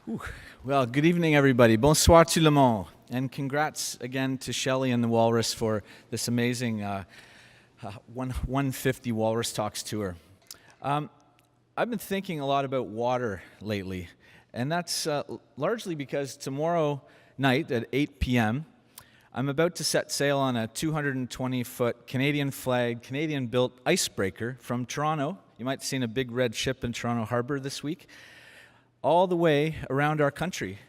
Whew. Well, good evening, everybody. Bonsoir tout le monde. And congrats again to Shelley and the Walrus for this amazing 150 Walrus Talks tour. I've been thinking a lot about water lately, and that's largely because tomorrow night at 8 p.m., I'm about to set sail on a 220-foot Canadian flag, Canadian-built icebreaker from Toronto. You might have seen a big red ship in Toronto Harbor this week, all the way around our country,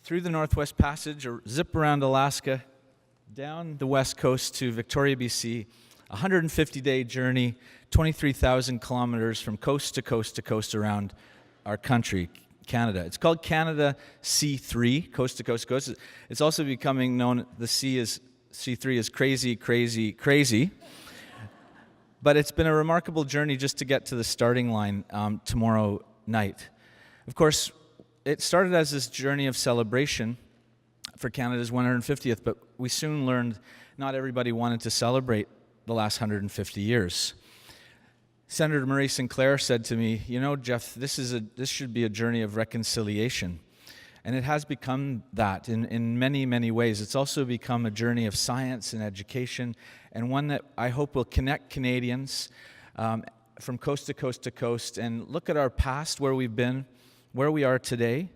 through the Northwest Passage, or zip around Alaska, down the west coast to Victoria, BC, a 150-day journey, 23,000 kilometers from coast to coast to coast around our country, Canada. It's called Canada C3, coast to coast to coast. It's also becoming known, the C3 is crazy, crazy, crazy. But it's been a remarkable journey just to get to the starting line tomorrow night. Of course, it started as this journey of celebration for Canada's 150th, but we soon learned not everybody wanted to celebrate the last 150 years. Senator Murray Sinclair said to me, "You know, Geoff, this should be a journey of reconciliation." And it has become that in many, many ways. It's also become a journey of science and education, and one that I hope will connect Canadians from coast to coast to coast and look at our past, where we've been, where we are today,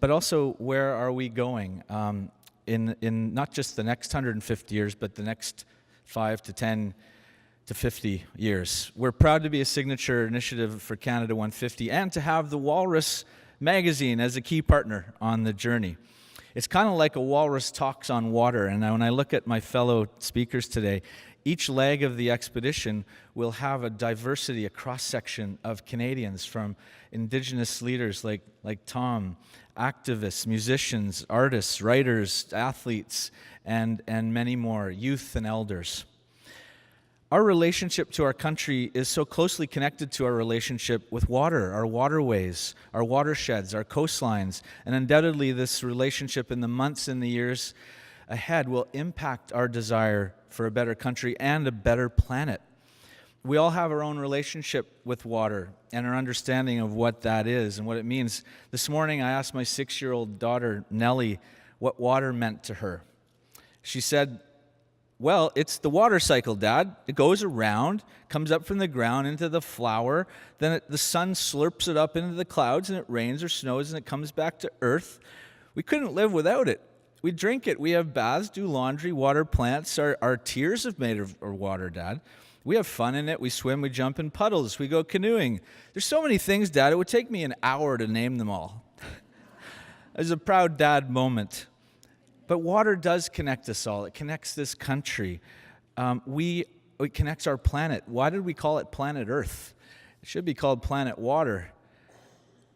but also where are we going in not just the next 150 years, but the next 5 to 10 to 50 years. We're proud to be a signature initiative for Canada 150 and to have the Walrus magazine as a key partner on the journey. It's kind of like a Walrus Talks on water, and when I look at my fellow speakers today, each leg of the expedition will have a diversity, a cross-section of Canadians, from Indigenous leaders like Tom, activists, musicians, artists, writers, athletes, and many more, youth and elders. Our relationship to our country is so closely connected to our relationship with water, our waterways, our watersheds, our coastlines, and undoubtedly this relationship in the months and the years ahead will impact our desire for a better country and a better planet. We all have our own relationship with water and our understanding of what that is and what it means. This morning I asked my 6-year-old daughter, Nellie, what water meant to her. She said, "Well, it's the water cycle, Dad. It goes around, comes up from the ground into the flower, then the sun slurps it up into the clouds, and it rains or snows, and it comes back to earth. We couldn't live without it. We drink it. We have baths, do laundry, water plants. Our tears are made of water, Dad. We have fun in it. We swim, we jump in puddles, we go canoeing. There's so many things, Dad. It would take me an hour to name them all." It was a proud dad moment. But water does connect us all. It connects this country. It connects our planet. Why did we call it planet Earth? It should be called planet water.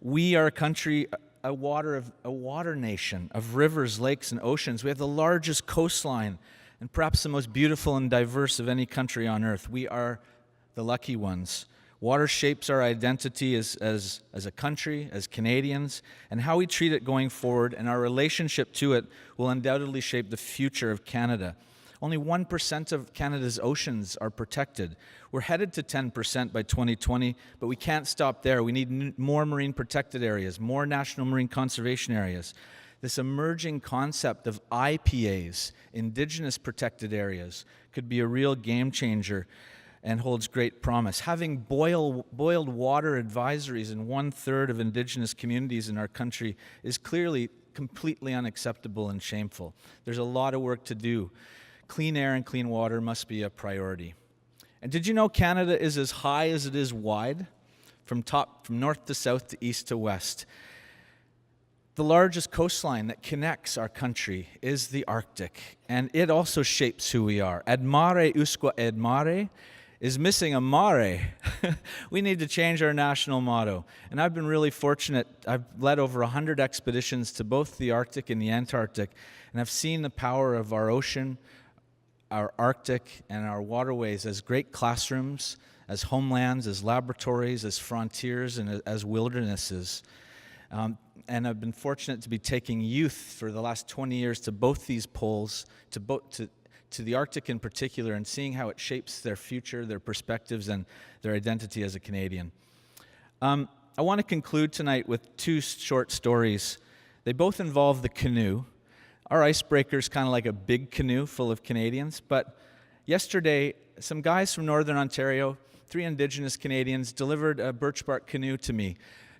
We are a country, a water nation of rivers, lakes, and oceans. We have the largest coastline and perhaps the most beautiful and diverse of any country on earth. We are the lucky ones. Water shapes our identity as a country, as Canadians, and how we treat it going forward, and our relationship to it will undoubtedly shape the future of Canada. Only 1% of Canada's oceans are protected. We're headed to 10% by 2020, but we can't stop there. We need more marine protected areas, more national marine conservation areas. This emerging concept of IPAs, Indigenous protected areas, could be a real game changer and holds great promise. Having boiled water advisories in 1/3 of Indigenous communities in our country is clearly completely unacceptable and shameful. There's a lot of work to do. Clean air and clean water must be a priority. And did you know Canada is as high as it is wide? From north to south to east to west. The largest coastline that connects our country is the Arctic, and it also shapes who we are. Ad mare usque ad mare is missing a mare. We need to change our national motto. And I've been really fortunate. I've led over 100 expeditions to both the Arctic and the Antarctic, and I've seen the power of our ocean, our Arctic, and our waterways as great classrooms, as homelands, as laboratories, as frontiers, and as wildernesses. And I've been fortunate to be taking youth for the last 20 years to both these poles, to the Arctic in particular, and seeing how it shapes their future, their perspectives, and their identity as a Canadian. I want to conclude tonight with two short stories. They both involve the canoe. Our icebreaker is kind of like a big canoe full of Canadians, but yesterday, some guys from Northern Ontario, 3 Indigenous Canadians, delivered a birch bark canoe to me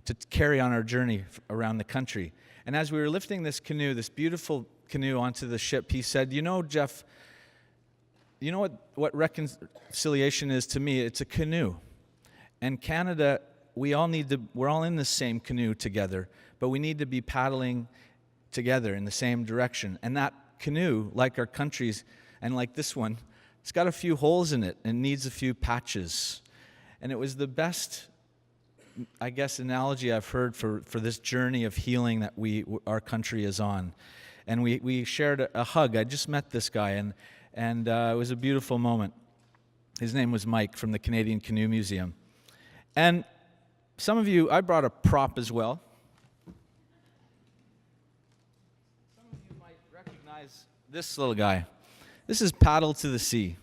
to carry on our journey around the country. And as we were lifting this canoe, this beautiful canoe, onto the ship, he said, "You know, Geoff, you know what reconciliation is to me? It's a canoe. And Canada, we're all in the same canoe together, but we need to be paddling together in the same direction. And that canoe, like our countries, and like this one, it's got a few holes in it and needs a few patches." And it was the best, I guess, analogy I've heard for this journey of healing that our country is on. And we shared a hug. I just met this guy, and it was a beautiful moment. His name was Mike from the Canadian Canoe Museum. And some of you, I brought a prop as well. Some of you might recognize this little guy. This is Paddle to the Sea.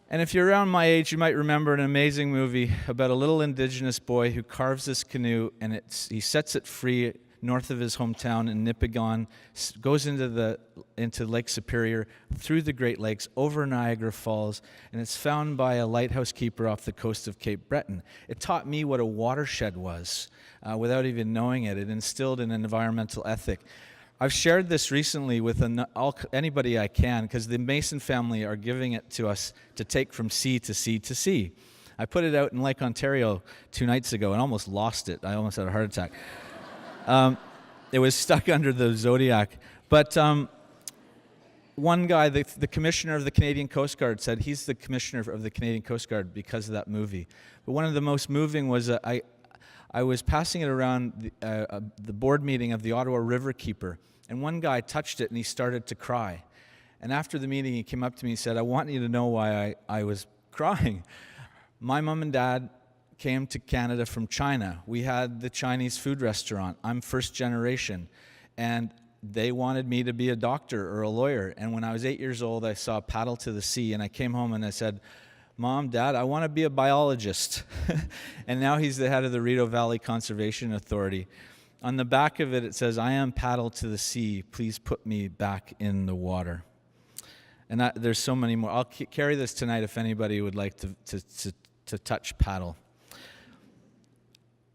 And if you're around my age, you might remember an amazing movie about a little Indigenous boy who carves this canoe, and he sets it free north of his hometown in Nipigon, goes into Lake Superior, through the Great Lakes, over Niagara Falls, and it's found by a lighthouse keeper off the coast of Cape Breton. It taught me what a watershed was without even knowing it. It instilled an environmental ethic. I've shared this recently with anybody I can, because the Mason family are giving it to us to take from sea to sea to sea. I put it out in Lake Ontario 2 nights ago and almost lost it. I almost had a heart attack. It was stuck under the Zodiac. But one guy, the commissioner of the Canadian Coast Guard, said he's the commissioner of the Canadian Coast Guard because of that movie. But one of the most moving was I was passing it around the board meeting of the Ottawa River Keeper, and one guy touched it and he started to cry. And after the meeting, he came up to me and said, "I want you to know why I was crying. My mom and dad came to Canada from China. We had the Chinese food restaurant. I'm first generation. And they wanted me to be a doctor or a lawyer. And when I was 8 years old, I saw Paddle to the Sea, and I came home and I said, 'Mom, Dad, I want to be a biologist.'" And now he's the head of the Rideau Valley Conservation Authority. On the back of it, it says, "I am Paddle to the Sea. Please put me back in the water." And there's so many more. I'll carry this tonight if anybody would like to touch Paddle.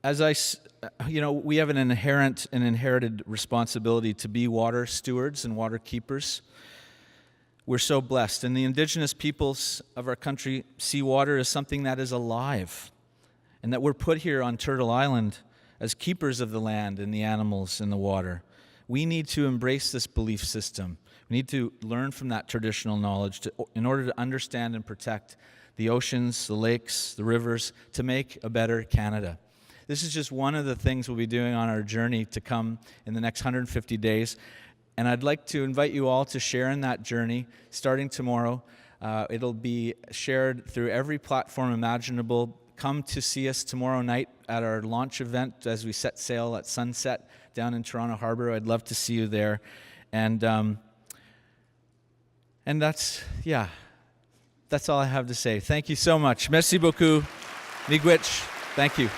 We have an inherited responsibility to be water stewards and water keepers. We're so blessed. And the Indigenous peoples of our country see water as something that is alive, and that we're put here on Turtle Island as keepers of the land and the animals and the water. We need to embrace this belief system. We need to learn from that traditional knowledge in order to understand and protect the oceans, the lakes, the rivers, to make a better Canada. This is just one of the things we'll be doing on our journey to come in the next 150 days. And I'd like to invite you all to share in that journey starting tomorrow. It'll be shared through every platform imaginable. Come to see us tomorrow night at our launch event as we set sail at sunset down in Toronto Harbor. I'd love to see you there. And that's all I have to say. Thank you so much. Merci beaucoup. Miigwech. Thank you.